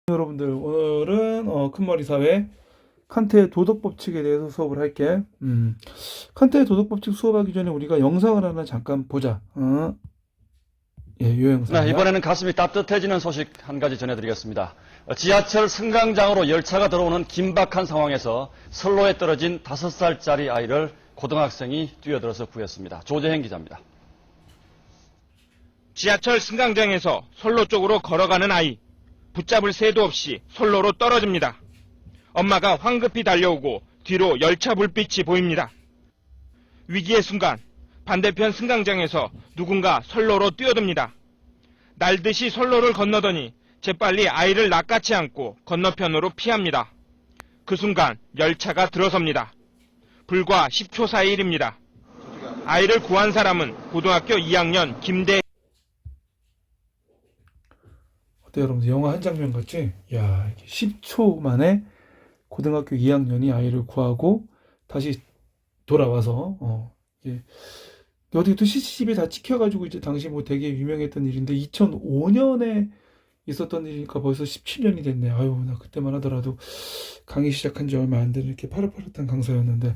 여러분들 오늘은 큰머리 사회 칸트의 도덕법칙에 대해서 수업을 할게. 칸트의 도덕법칙 수업하기 전에 우리가 영상을 하나 잠깐 보자. 요 네, 영상이야. 이번에는 가슴이 따뜻해지는 소식 한 가지 전해드리겠습니다. 지하철 승강장으로 열차가 들어오는 긴박한 상황에서 선로에 떨어진 5살짜리 아이를 고등학생이 뛰어들어서 구했습니다. 조재행 기자입니다. 지하철 승강장에서 선로 쪽으로 걸어가는 아이. 붙잡을 새도 없이 선로로 떨어집니다. 엄마가 황급히 달려오고 뒤로 열차 불빛이 보입니다. 위기의 순간 반대편 승강장에서 누군가 선로로 뛰어듭니다. 날듯이 선로를 건너더니 재빨리 아이를 낚아채 안고 건너편으로 피합니다. 그 순간 열차가 들어섭니다. 불과 10초 사이 일입니다. 아이를 구한 사람은 고등학교 2학년 김대. 어때 여러분들 영화 한 장면 같지? 야, 이렇게 10초 만에 고등학교 2학년이 아이를 구하고 다시 돌아와서 이게 어떻게 또 CCTV 다 찍혀가지고 이제 당시 뭐 되게 유명했던 일인데 2005년에 있었던 일이니까 벌써 17년이 됐네. 아유, 나 그때만 하더라도 강의 시작한 지 얼마 안 되는 이렇게 파릇파릇한 강사였는데.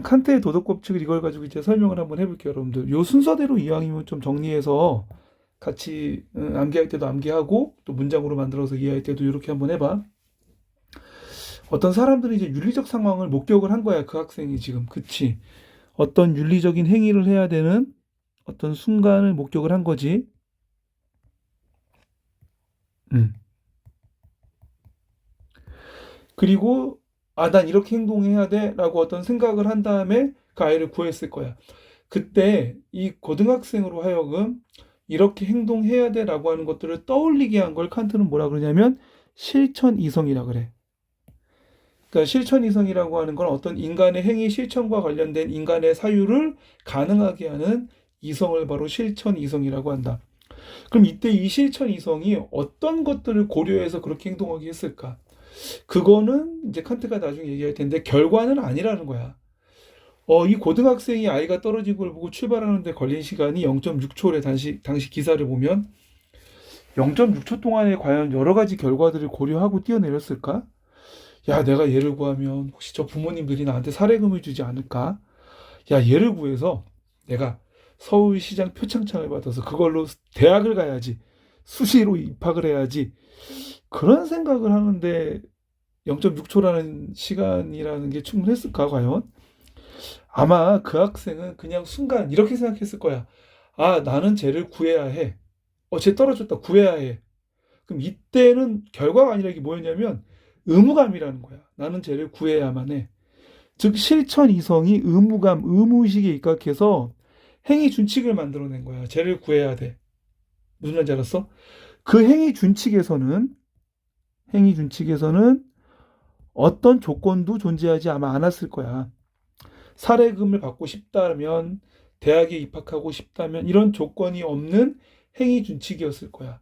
칸트의 도덕법칙을 이걸 가지고 이제 설명을 한번 해볼게요, 여러분들. 요 순서대로 이왕이면 좀 정리해서 같이 암기할 때도 암기하고 또 문장으로 만들어서 이해할 때도 이렇게 한번 해봐. 어떤 사람들은 이제 윤리적 상황을 목격을 한 거야, 그 학생이 지금. 그치? 어떤 윤리적인 행위를 해야 되는 어떤 순간을 목격을 한 거지. 그리고 난 이렇게 행동해야 돼 라고 어떤 생각을 한 다음에 그 아이를 구했을 거야. 그때 이 고등학생으로 하여금 이렇게 행동해야 돼 라고 하는 것들을 떠올리게 한 걸 칸트는 뭐라 그러냐면 실천이성이라 그래. 그러니까 실천이성이라고 하는 건 어떤 인간의 행위 실천과 관련된 인간의 사유를 가능하게 하는 이성을 바로 실천이성이라고 한다. 그럼 이때 이 실천이성이 어떤 것들을 고려해서 그렇게 행동하게 했을까? 그거는 이제 칸트가 나중에 얘기할 텐데 결과는 아니라는 거야. 이 고등학생이 아이가 떨어진 걸 보고 출발하는데 걸린 시간이 0.6초래. 당시 기사를 보면 0.6초 동안에 과연 여러 가지 결과들을 고려하고 뛰어내렸을까? 야, 내가 얘를 구하면 혹시 저 부모님들이 나한테 사례금을 주지 않을까? 야, 얘를 구해서 내가 서울시장 표창장을 받아서 그걸로 대학을 가야지. 수시로 입학을 해야지. 그런 생각을 하는데 0.6초라는 시간이라는 게 충분했을까, 과연? 아마 그 학생은 그냥 순간 이렇게 생각했을 거야. 나는 쟤를 구해야 해. 쟤 떨어졌다. 구해야 해. 그럼 이때는 결과가 아니라 이게 뭐였냐면 의무감이라는 거야. 나는 쟤를 구해야만 해. 즉 실천 이성이 의무감, 의무의식에 입각해서 행위 준칙을 만들어낸 거야. 쟤를 구해야 돼. 무슨 말인지 알았어? 그 행위 준칙에서는 어떤 조건도 존재하지 아마 않았을 거야. 사례금을 받고 싶다면, 대학에 입학하고 싶다면 이런 조건이 없는 행위 준칙이었을 거야.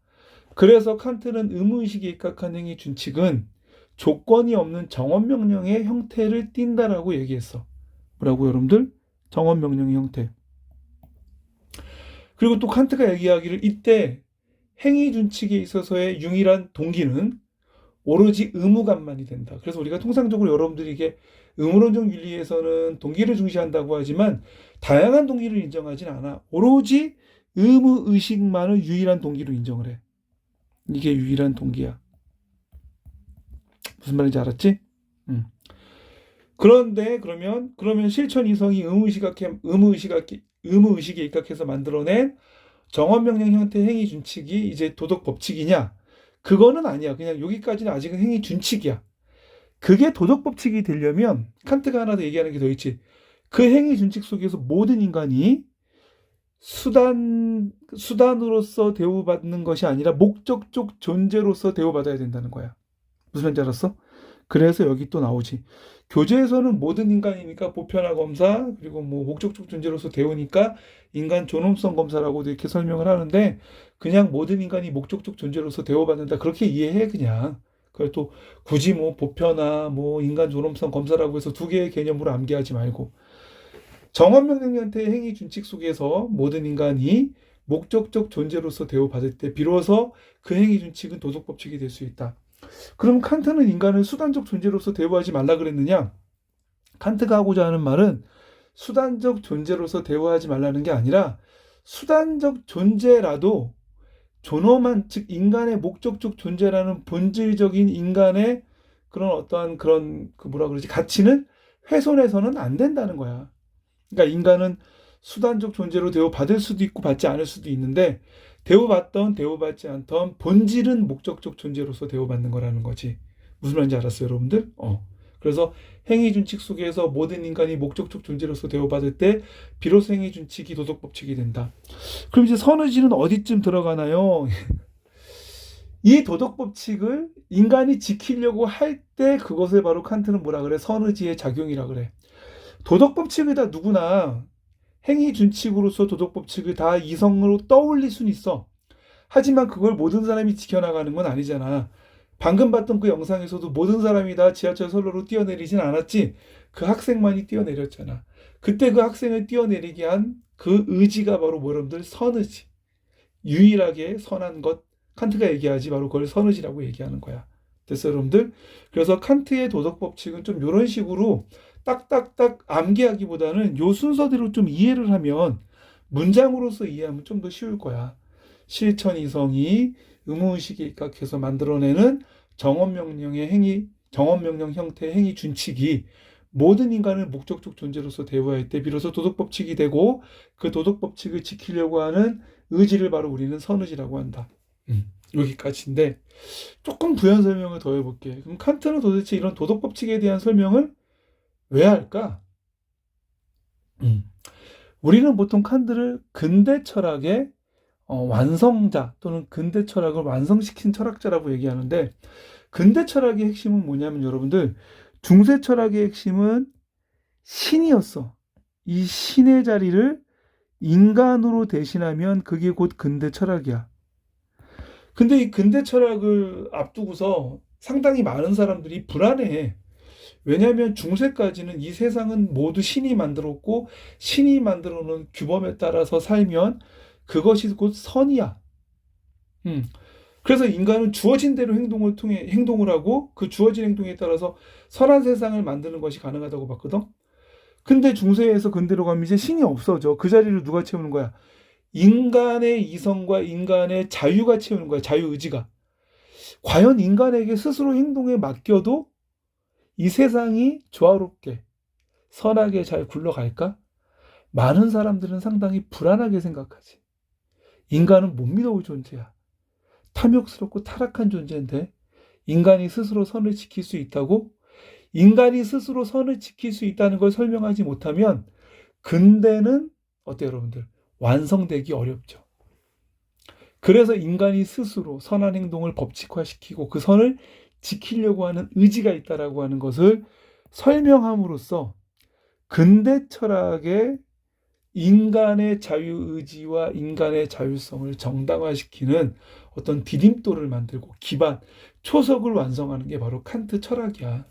그래서 칸트는 의무의식에 입각한 행위 준칙은 조건이 없는 정언명령의 형태를 띈다라고 얘기했어. 뭐라고 여러분들? 정언명령의 형태. 그리고 또 칸트가 얘기하기를 이때 행위 준칙에 있어서의 융일한 동기는 오로지 의무감만이 된다. 그래서 우리가 통상적으로 여러분들이 이게 의무론적 윤리에서는 동기를 중시한다고 하지만 다양한 동기를 인정하진 않아. 오로지 의무의식만을 유일한 동기로 인정을 해. 이게 유일한 동기야. 무슨 말인지 알았지? 그런데 그러면 실천이성이 의무의식에 입각해서 만들어낸 정언명령 형태 행위 준칙이 이제 도덕법칙이냐? 그거는 아니야. 그냥 여기까지는 아직은 행위 준칙이야. 그게 도덕법칙이 되려면 칸트가 하나 더 얘기하는 게 더 있지. 그 행위 준칙 속에서 모든 인간이 수단으로서 대우받는 것이 아니라 목적적 존재로서 대우받아야 된다는 거야. 무슨 말인지 알았어? 그래서 여기 또 나오지. 교재에서는 모든 인간이니까 보편화 검사, 그리고 뭐 목적적 존재로서 대우니까 인간 존엄성 검사라고도 이렇게 설명을 하는데 그냥 모든 인간이 목적적 존재로서 대우받는다. 그렇게 이해해, 그냥. 그걸 또 굳이 뭐 보편화, 뭐 인간 존엄성 검사라고 해서 두 개의 개념으로 암기하지 말고. 정언명령 형태의 행위 준칙 속에서 모든 인간이 목적적 존재로서 대우받을 때 비로소 그 행위 준칙은 도덕 법칙이 될 수 있다. 그럼 칸트는 인간을 수단적 존재로서 대우하지 말라 그랬느냐? 칸트가 하고자 하는 말은 수단적 존재로서 대우하지 말라는 게 아니라 수단적 존재라도 존엄한, 즉 인간의 목적적 존재라는 본질적인 인간의 그런 어떠한 그런 가치는 훼손해서는 안 된다는 거야. 그러니까 인간은 수단적 존재로 대우받을 수도 있고 받지 않을 수도 있는데 대우받던 대우받지 않던 본질은 목적적 존재로서 대우받는 거라는 거지. 무슨 말인지 알았어요, 여러분들? 그래서 행위준칙 속에서 모든 인간이 목적적 존재로서 대우받을 때 비로소 행위준칙이 도덕법칙이 된다. 그럼 이제 선의지는 어디쯤 들어가나요? 이 도덕법칙을 인간이 지키려고 할 때 그것을 바로 칸트는 뭐라 그래? 선의지의 작용이라 그래. 도덕법칙을 다 누구나 행위준칙으로서 도덕법칙을 다 이성으로 떠올릴 수는 있어. 하지만 그걸 모든 사람이 지켜나가는 건 아니잖아. 방금 봤던 그 영상에서도 모든 사람이 다 지하철 선로로 뛰어내리진 않았지. 그 학생만이 뛰어내렸잖아. 그때 그 학생을 뛰어내리게 한 그 의지가 바로 여러분들 선의지. 유일하게 선한 것. 칸트가 얘기하지 바로 그걸 선의지라고 얘기하는 거야. 됐어, 여러분들? 그래서 칸트의 도덕법칙은 좀 이런 식으로 딱딱딱 암기하기보다는 요 순서대로 좀 이해를 하면 문장으로서 이해하면 좀 더 쉬울 거야. 실천 이성이 의무의식에 입각해서 만들어내는 정언명령 형태의 행위 준칙이 모든 인간을 목적적 존재로서 대우할 때 비로소 도덕법칙이 되고 그 도덕법칙을 지키려고 하는 의지를 바로 우리는 선의지라고 한다. 여기까지인데 조금 부연 설명을 더 해볼게. 그럼 칸트는 도대체 이런 도덕법칙에 대한 설명을 왜 할까? 우리는 보통 칸트를 근대 철학의 완성자 또는 근대 철학을 완성시킨 철학자라고 얘기하는데 근대 철학의 핵심은 뭐냐면 여러분들 중세 철학의 핵심은 신이었어. 이 신의 자리를 인간으로 대신하면 그게 곧 근대 철학이야. 근데 이 근대 철학을 앞두고서 상당히 많은 사람들이 불안해해. 왜냐하면 중세까지는 이 세상은 모두 신이 만들었고 신이 만들어 놓은 규범에 따라서 살면 그것이 곧 선이야. 그래서 인간은 주어진 대로 행동을 하고 그 주어진 행동에 따라서 선한 세상을 만드는 것이 가능하다고 봤거든. 근데 중세에서 근대로 가면 이제 신이 없어져. 그 자리를 누가 채우는 거야? 인간의 이성과 인간의 자유가 채우는 거야. 자유의지가. 과연 인간에게 스스로 행동에 맡겨도 이 세상이 조화롭게 선하게 잘 굴러갈까? 많은 사람들은 상당히 불안하게 생각하지. 인간은 못 믿어올 존재야. 탐욕스럽고 타락한 존재인데 인간이 스스로 선을 지킬 수 있다고? 인간이 스스로 선을 지킬 수 있다는 걸 설명하지 못하면 근대는 어때요, 여러분들? 완성되기 어렵죠. 그래서 인간이 스스로 선한 행동을 법칙화시키고 그 선을 지키려고 하는 의지가 있다라고 하는 것을 설명함으로써 근대 철학의 인간의 자유의지와 인간의 자율성을 정당화시키는 어떤 디딤돌을 만들고 기반, 초석을 완성하는 게 바로 칸트 철학이야.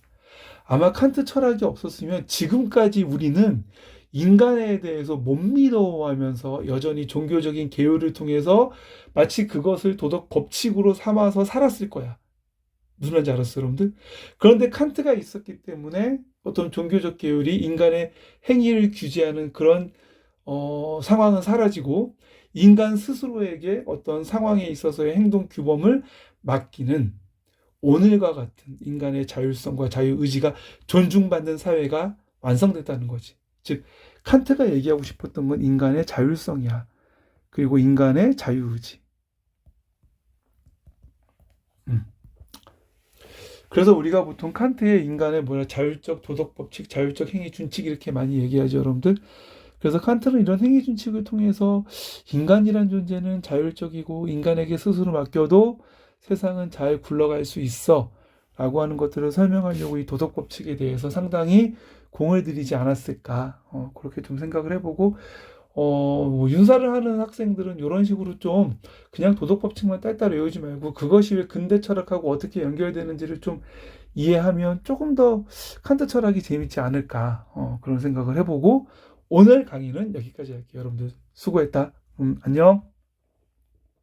아마 칸트 철학이 없었으면 지금까지 우리는 인간에 대해서 못 믿어하면서 여전히 종교적인 계율을 통해서 마치 그것을 도덕 법칙으로 삼아서 살았을 거야. 무슨 말인지 알았어요, 여러분들? 그런데 칸트가 있었기 때문에 어떤 종교적 계율이 인간의 행위를 규제하는 그런 상황은 사라지고 인간 스스로에게 어떤 상황에 있어서의 행동 규범을 맡기는 오늘과 같은 인간의 자율성과 자유의지가 존중받는 사회가 완성됐다는 거지. 즉 칸트가 얘기하고 싶었던 건 인간의 자율성이야. 그리고 인간의 자유의지. 그래서 우리가 보통 칸트의 인간의 자율적 도덕법칙, 자율적 행위준칙 이렇게 많이 얘기하죠, 여러분들. 그래서 칸트는 이런 행위준칙을 통해서 인간이란 존재는 자율적이고 인간에게 스스로 맡겨도 세상은 잘 굴러갈 수 있어 라고 하는 것들을 설명하려고 이 도덕법칙에 대해서 상당히 공을 들이지 않았을까, 그렇게 좀 생각을 해보고 윤사를 하는 학생들은 이런 식으로 좀 그냥 도덕법칙만 딸딸 외우지 말고 그것이 왜 근대 철학하고 어떻게 연결되는지를 좀 이해하면 조금 더 칸트 철학이 재밌지 않을까, 그런 생각을 해보고 오늘 강의는 여기까지 할게요. 여러분들 수고했다. 안녕.